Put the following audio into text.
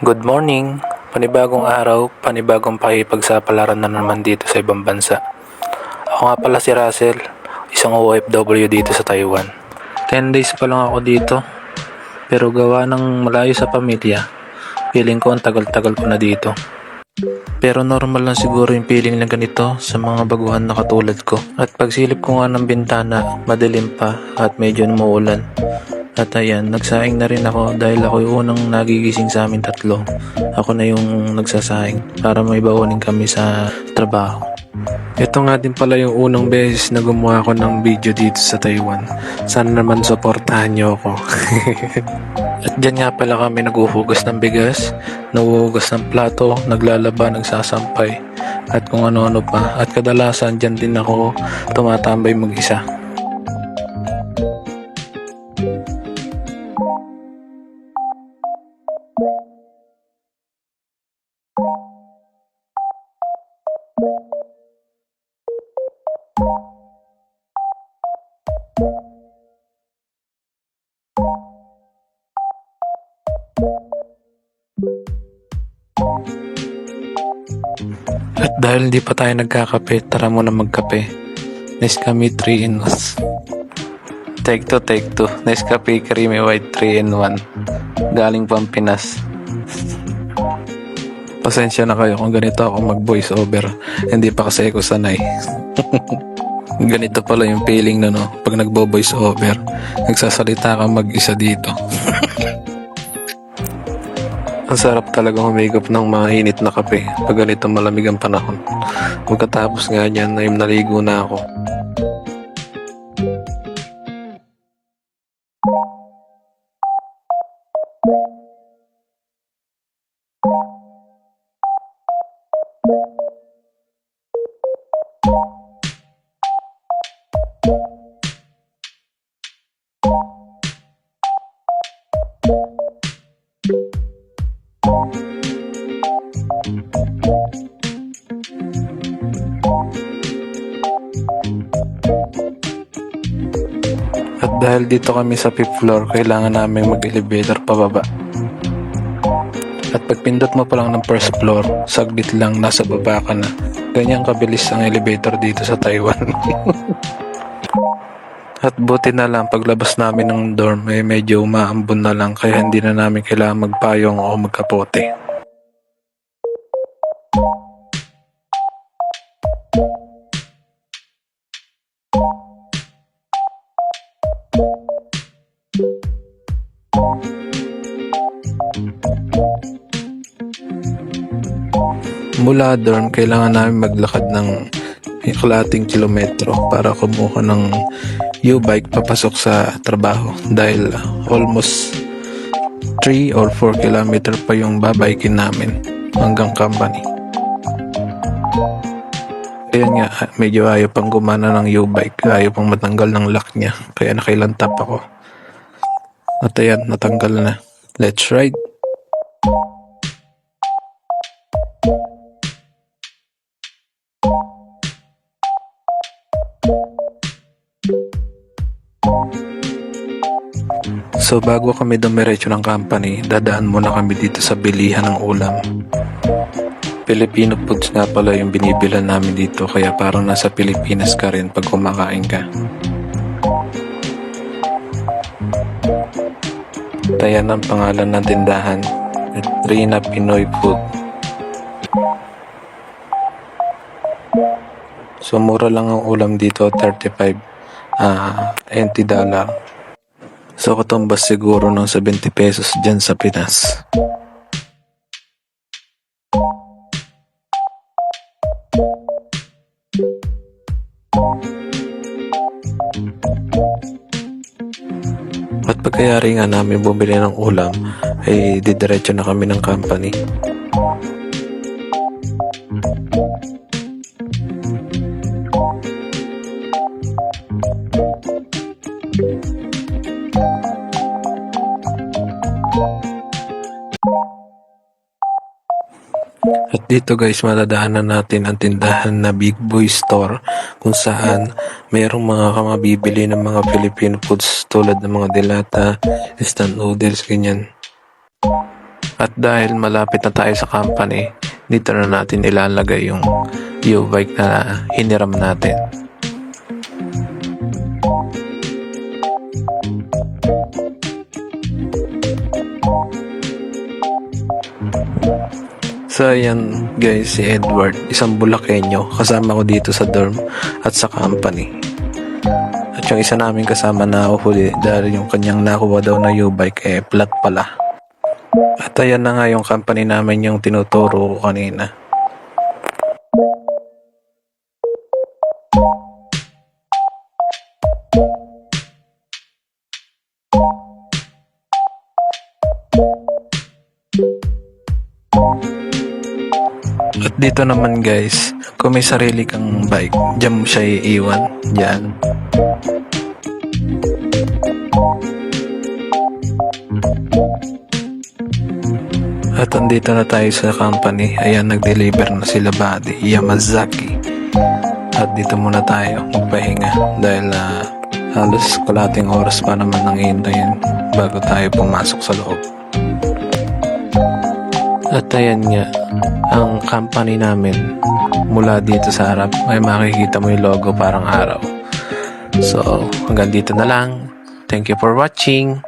Good morning! Panibagong araw, panibagong pakikipagsapalaran na naman dito sa ibang bansa. Ako nga pala si Russell, isang OFW dito sa Taiwan. 10 days pa lang ako dito, pero gawa ng malayo sa pamilya, feeling ko ang tagal-tagal ko na dito. Pero normal lang siguro yung feeling na ganito sa mga baguhan na katulad ko. At pagsilip ko nga ng bintana, madilim pa at medyo umuulan. At ayan, nagsaing na rin ako dahil ako yung unang nagigising sa amin tatlo. Ako na yung nagsasaing para may baunin kami sa trabaho. Ito nga din pala yung unang beses na gumawa ako ng video dito sa Taiwan. Sana naman suportahan nyo ako. At dyan nga pala kami naghuhugas ng bigas, naguhugas ng plato, naglalaba, nagsasampay, at kung ano-ano pa. At kadalasan dyan din ako tumatambay mag-isa. At dahil hindi pa tayo nagkakape, tara muna magkape. Nescafe 3 in 1. Take 2. Nescafe Creamy White 3 in 1. Galing Pampinas. Pasensya na kayo kung ganito ako mag-voice over. Hindi pa kasi ako sanay. Ganito pala yung feeling na pag nagbo-voice over. Nagsasalita ka mag-isa dito. Ang sarap talaga humigop ng mainit na kape pag ganito malamig ang panahon. Pagkatapos nga niyan ay naligo na ako. At dahil dito kami sa 5th floor, kailangan namin mag-elevator pababa. At pagpindot mo pa lang ng first floor, saglit lang nasa baba ka na. Ganyan kabilis ang elevator dito sa Taiwan. At buti na lang paglabas namin ng dorm ay medyo umaambon na lang kaya hindi na namin kailangan magpayong o magkapote. Mula dorm, kailangan namin maglakad ng kalahating kilometro para kumuha ng U-bike papasok sa trabaho dahil almost 3 or 4 kilometer pa yung babikin namin hanggang company. Kaya nga, medyo ayaw pang gumana ng U-bike, ayaw pang matanggal ng lock niya, kaya nakailantap ako. At ayan, natanggal na. Let's ride! So bago kami dumiretso ng company, dadaan muna kami dito sa bilihan ng ulam. Filipino foods nga pala yung binibilan namin dito, kaya parang nasa Pilipinas ka rin pag kumakain ka. Ayan ang pangalan ng tindahan, Rina Pinoy Food. So mura lang ang ulam dito, 35 NT dollar. So katumbas siguro ng 70 pesos dyan sa Pinas. At pagkayari nga namin bumili ng ulam, ay didiretso na kami ng company. At dito guys, madadaanan natin ang tindahan na Big Boy Store kung saan mayroong mga kamabibili ng mga Filipino foods tulad ng mga dilata, instant noodles, ganyan. At dahil malapit na tayo sa company, dito na natin ilalagay yung U-bike na hiniram natin. So ayan guys, si Edward, isang Bulakenyo, kasama ko dito sa dorm at sa company. At yung isa namin kasama na uhuli dahil yung kanyang nakuha daw na U-bike flat pala. At ayan na nga yung company namin yung tinuturo ko kanina. At dito naman guys, kung may sarili kang bike, diyan mo siya iiwan. Diyan. At andito na tayo sa company. Ayan, nag-deliver na sila buddy, Yamazaki. At dito muna tayo magpahinga dahil halos kalating oras pa naman ang hintayin bago tayo pumasok sa loob. At ayan nga, ang company namin mula dito sa harap, may makikita mo yung logo parang araw. So, hanggang dito na lang. Thank you for watching.